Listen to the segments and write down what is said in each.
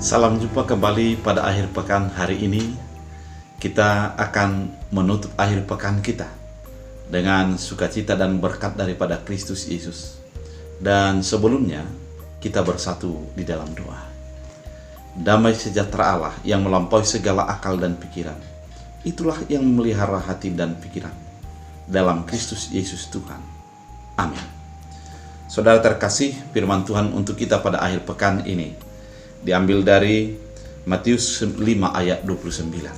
Salam jumpa kembali pada akhir pekan hari ini. Kita akan menutup akhir pekan kita dengan sukacita dan berkat daripada Kristus Yesus. Dan sebelumnya kita bersatu di dalam doa. Damai sejahtera Allah yang melampaui segala akal dan pikiran, itulah yang memelihara hati dan pikiran dalam Kristus Yesus Tuhan. Amin. Saudara terkasih, firman Tuhan untuk kita pada akhir pekan ini diambil dari Matius 5 ayat 29.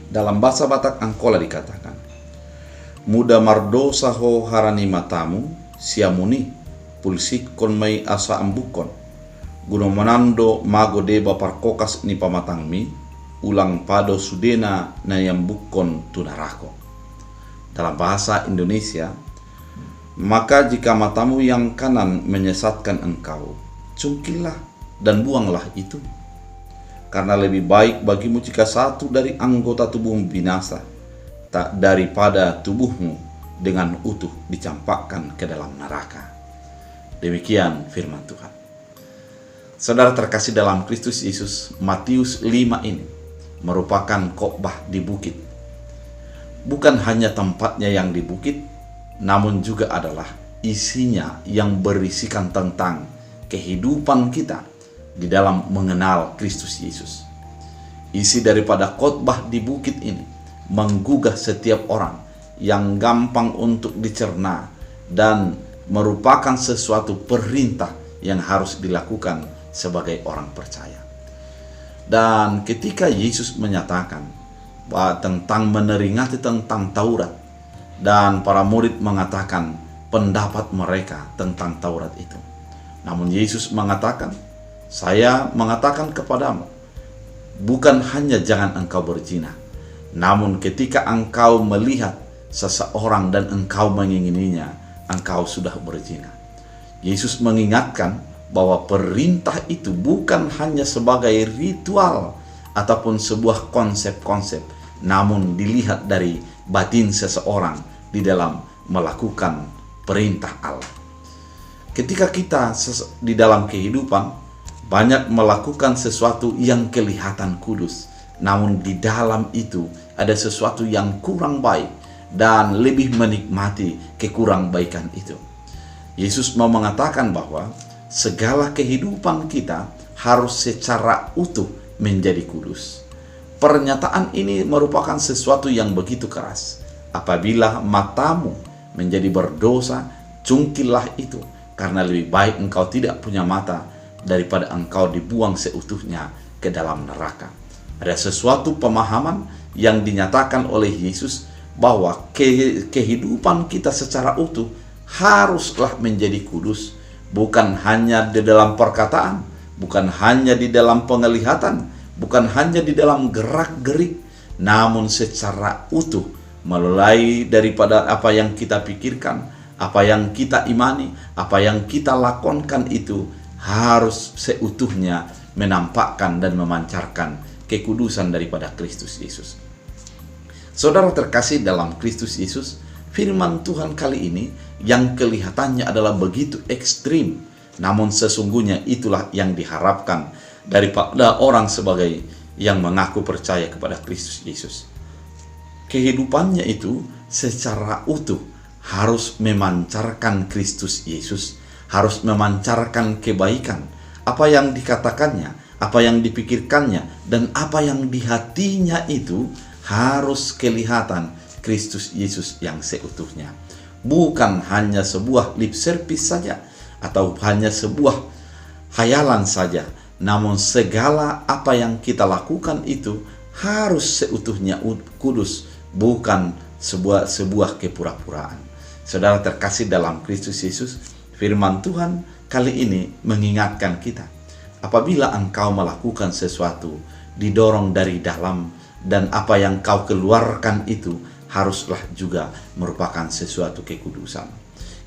Dalam bahasa Batak Angkola dikatakan, "Muda mardosa ho harani matamu, siamuni, pulsik kon mai asa ambukon, guno manando mago deba parkokas ni pamatangmi, ulang pado sudena na yambukon tunarako." Dalam bahasa Indonesia, maka jika matamu yang kanan menyesatkan engkau, cungkilah dan buanglah itu. Karena lebih baik bagimu jika satu dari anggota tubuhmu binasa, tak daripada tubuhmu dengan utuh dicampakkan ke dalam neraka. Demikian firman Tuhan. Saudara terkasih dalam Kristus Yesus, Matius 5 ini merupakan khotbah di bukit. Bukan hanya tempatnya yang di bukit, namun juga adalah isinya yang berisikan tentang kehidupan kita di dalam mengenal Kristus Yesus. Isi daripada khotbah di bukit ini menggugah setiap orang yang gampang untuk dicerna dan merupakan sesuatu perintah yang harus dilakukan sebagai orang percaya. Dan ketika Yesus menyatakan bahwa tentang meneringati tentang Taurat, dan para murid mengatakan pendapat mereka tentang Taurat itu, namun Yesus mengatakan, "Saya mengatakan kepadamu, bukan hanya jangan engkau berzina, namun ketika engkau melihat seseorang dan engkau mengingininya, engkau sudah berzina." Yesus mengingatkan bahwa perintah itu bukan hanya sebagai ritual ataupun sebuah konsep-konsep, namun dilihat dari batin seseorang di dalam melakukan perintah Allah. Ketika kita di dalam kehidupan banyak melakukan sesuatu yang kelihatan kudus, namun di dalam itu ada sesuatu yang kurang baik dan lebih menikmati kekurang-baikan itu. Yesus mau mengatakan bahwa segala kehidupan kita harus secara utuh menjadi kudus. Pernyataan ini merupakan sesuatu yang begitu keras. Apabila matamu menjadi berdosa, cungkilah itu, karena lebih baik engkau tidak punya mata daripada engkau dibuang seutuhnya ke dalam neraka. Ada sesuatu pemahaman yang dinyatakan oleh Yesus bahwa kehidupan kita secara utuh haruslah menjadi kudus, bukan hanya di dalam perkataan, bukan hanya di dalam penglihatan, bukan hanya di dalam gerak-gerik, namun secara utuh, mulai daripada apa yang kita pikirkan, apa yang kita imani, apa yang kita lakukan itu harus seutuhnya menampakkan dan memancarkan kekudusan daripada Kristus Yesus. Saudara terkasih dalam Kristus Yesus, firman Tuhan kali ini yang kelihatannya adalah begitu ekstrim, namun sesungguhnya itulah yang diharapkan daripada orang sebagai yang mengaku percaya kepada Kristus Yesus. Kehidupannya itu secara utuh harus memancarkan Kristus Yesus, harus memancarkan kebaikan. Apa yang dikatakannya, apa yang dipikirkannya, dan apa yang di hatinya itu harus kelihatan Kristus Yesus yang seutuhnya. Bukan hanya sebuah lip service saja, atau hanya sebuah khayalan saja, namun segala apa yang kita lakukan itu harus seutuhnya kudus, bukan sebuah kepura-puraan. Saudara terkasih dalam Kristus Yesus, firman Tuhan kali ini mengingatkan kita, apabila engkau melakukan sesuatu didorong dari dalam, dan apa yang kau keluarkan itu haruslah juga merupakan sesuatu kekudusan.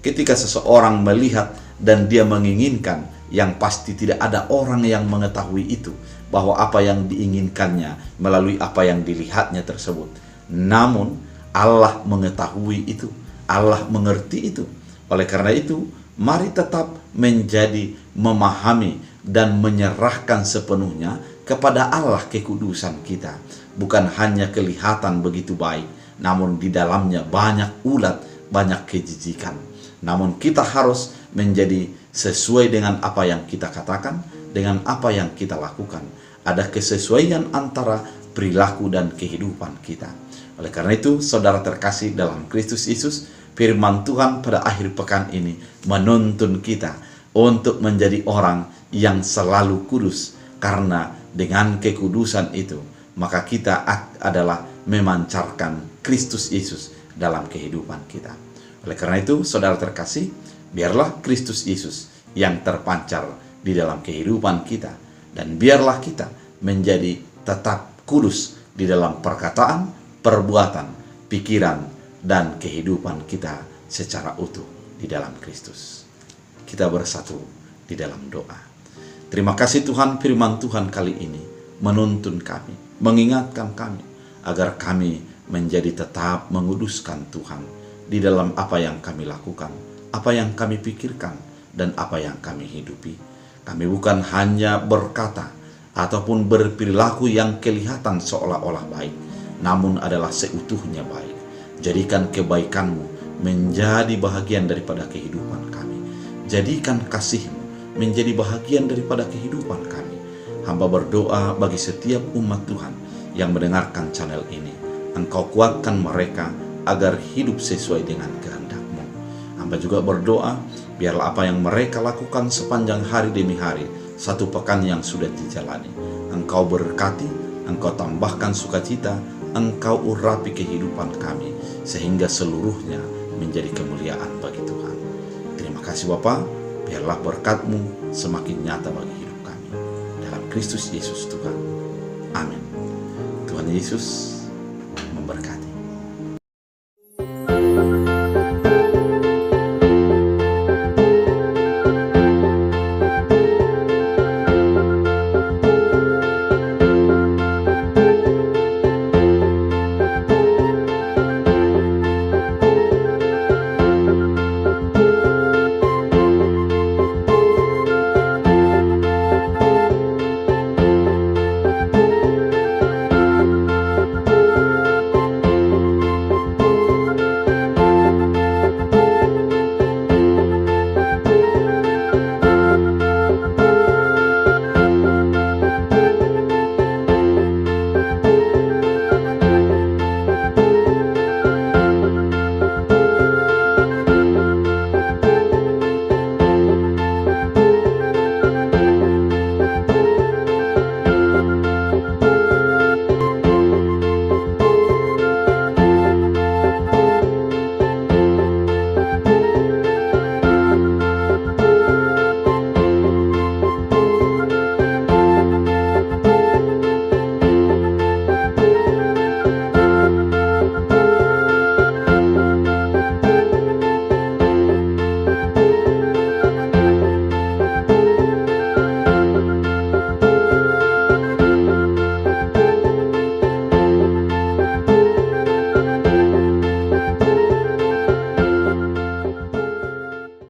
Ketika seseorang melihat dan dia menginginkan, yang pasti tidak ada orang yang mengetahui itu, bahwa apa yang diinginkannya melalui apa yang dilihatnya tersebut. Namun Allah mengetahui itu, Allah mengerti itu. Oleh karena itu, mari tetap menjadi memahami dan menyerahkan sepenuhnya kepada Allah kekudusan kita. Bukan hanya kelihatan begitu baik, namun di dalamnya banyak ulat, banyak kejijikan. Namun kita harus menjadi sesuai dengan apa yang kita katakan, dengan apa yang kita lakukan. Ada kesesuaian antara perilaku dan kehidupan kita. Oleh karena itu, saudara terkasih dalam Kristus Yesus, firman Tuhan pada akhir pekan ini menuntun kita untuk menjadi orang yang selalu kudus, karena dengan kekudusan itu maka kita adalah memancarkan Kristus Yesus dalam kehidupan kita. Oleh karena itu, saudara terkasih, biarlah Kristus Yesus yang terpancar di dalam kehidupan kita, dan biarlah kita menjadi tetap kudus di dalam perkataan, perbuatan, pikiran, dan kehidupan kita secara utuh di dalam Kristus. Kita bersatu di dalam doa. Terima kasih Tuhan, firman Tuhan kali ini menuntun kami, mengingatkan kami agar kami menjadi tetap menguduskan Tuhan di dalam apa yang kami lakukan, apa yang kami pikirkan, dan apa yang kami hidupi. Kami bukan hanya berkata ataupun berperilaku yang kelihatan seolah-olah baik, namun adalah seutuhnya baik. Jadikan kebaikan-Mu menjadi bahagian daripada kehidupan kami. Jadikan kasih-Mu menjadi bahagian daripada kehidupan kami. Hamba berdoa bagi setiap umat Tuhan yang mendengarkan channel ini. Engkau kuatkan mereka agar hidup sesuai dengan kehendak-Mu. Hamba juga berdoa, biarlah apa yang mereka lakukan sepanjang hari demi hari, satu pekan yang sudah dijalani, Engkau berkati, Engkau tambahkan sukacita, Engkau urapi kehidupan kami, sehingga seluruhnya menjadi kemuliaan bagi Tuhan. Terima kasih Bapa, biarlah berkat-Mu semakin nyata bagi hidup kami. Dalam Kristus Yesus Tuhan. Amin. Tuhan Yesus